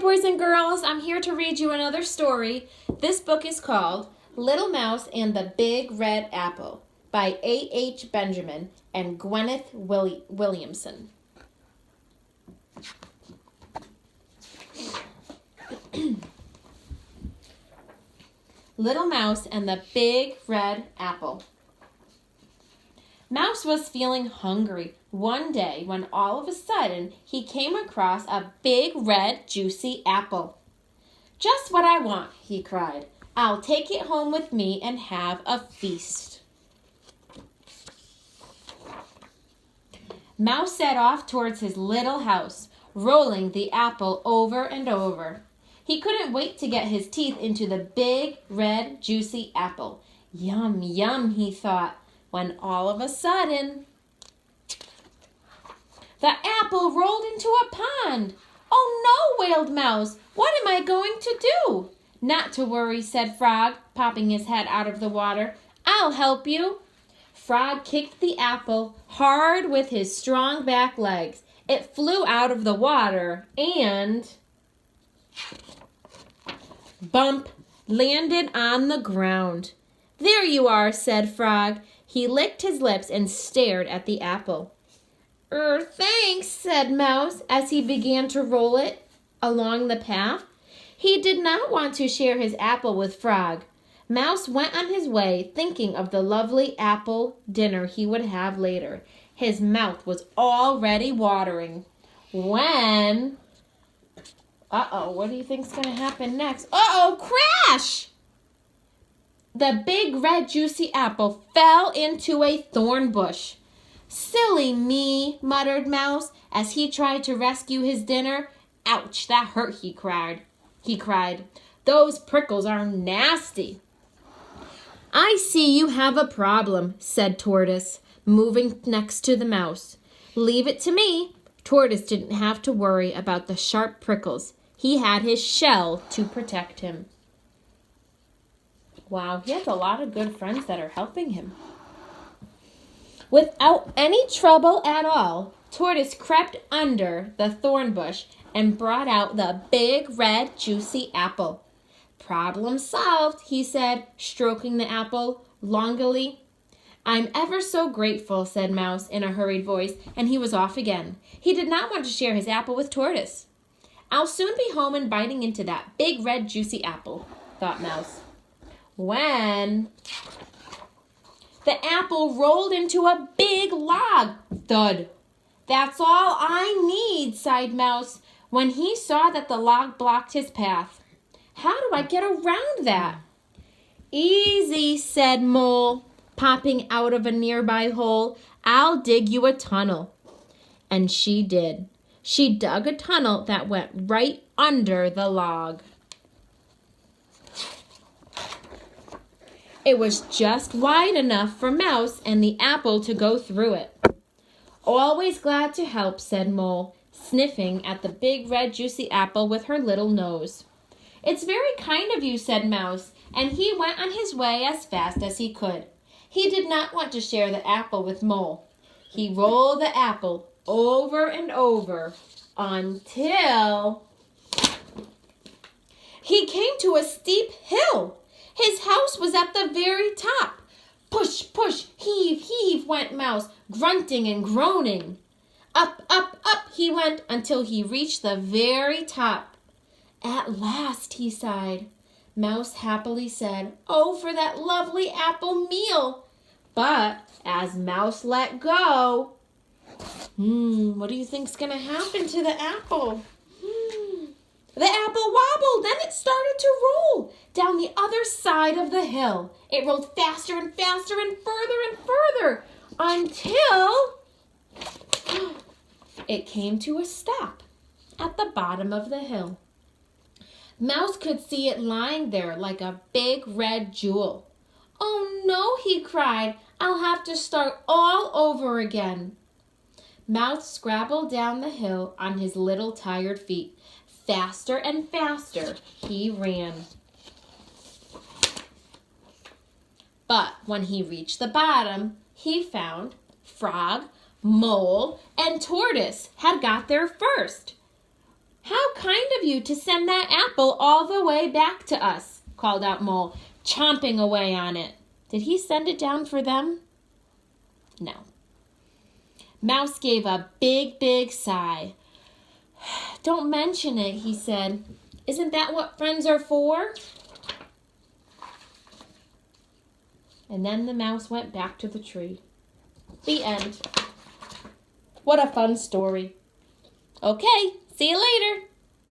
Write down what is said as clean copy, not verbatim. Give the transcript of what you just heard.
boys and girls. I'm here to read you another story. This book is called Little Mouse and the Big Red Apple by A.H. Benjamin and Gwyneth Williamson. Little Mouse and the Big Red Apple. Mouse was feeling hungry one day when all of a sudden he came across a big red juicy apple. "Just what I want," he cried. "I'll take it home with me and have a feast." Mouse set off towards his little house, rolling the apple over and over. He couldn't wait to get his teeth into the big, red, juicy apple. Yum, yum, he thought, when all of a sudden, the apple rolled into a pond. "Oh no," wailed Mouse. "What am I going to do?" "Not to worry," said Frog, popping his head out of the water. "I'll help you." Frog kicked the apple hard with his strong back legs. It flew out of the water and, bump, landed on the ground. "There you are," said Frog. He licked his lips and stared at the apple. Thanks," said Mouse as he began to roll it along the path. He did not want to share his apple with Frog. Mouse went on his way thinking of the lovely apple dinner he would have later. His mouth was already watering. When... what do you think's going to happen next? Crash! The big red juicy apple fell into a thorn bush. "Silly me," muttered Mouse as he tried to rescue his dinner. "Ouch, that hurt," he cried. "Those prickles are nasty." "I see you have a problem," said Tortoise, moving next to the mouse. "Leave it to me." Tortoise didn't have to worry about the sharp prickles. He had his shell to protect him. Wow, he has a lot of good friends that are helping him. Without any trouble at all, Tortoise crept under the thorn bush and brought out the big red juicy apple. "Problem solved," he said, stroking the apple longingly. "I'm ever so grateful," said Mouse in a hurried voice, and he was off again. He did not want to share his apple with Tortoise. "I'll soon be home and biting into that big red juicy apple," thought Mouse. When the apple rolled into a big log. Thud. "That's all I need," sighed Mouse when he saw that the log blocked his path. "How do I get around that?" "Easy," said Mole, popping out of a nearby hole. "I'll dig you a tunnel." And she did. She dug a tunnel that went right under the log. It was just wide enough for Mouse and the apple to go through it. "Always glad to help," said Mole, sniffing at the big red juicy apple with her little nose. "It's very kind of you," said Mouse, and he went on his way as fast as he could. He did not want to share the apple with Mole. He rolled the apple over and over until he came to a steep hill. His house was at the very top. Push, push, heave, heave went Mouse, grunting and groaning. Up, up, up he went until he reached the very top. "At last," he sighed. Mouse happily said, "Oh, for that lovely apple meal." But as Mouse let go, what do you think's going to happen to the apple? The apple wobbled, then it started to roll down the other side of the hill. It rolled faster and faster and further until it came to a stop at the bottom of the hill. Mouse could see it lying there like a big red jewel. "Oh no," he cried, "I'll have to start all over again." Mouse scrabbled down the hill on his little tired feet. Faster and faster he ran. But when he reached the bottom, he found Frog, Mole, and Tortoise had got there first. How kind of you to send that apple all the way back to us, called out Mole, chomping away on it. Did he send it down for them? No. Mouse gave a big, big sigh. Don't mention it, he said. Isn't that what friends are for? And then the mouse went back to the tree. The end. What a fun story. Okay, see you later.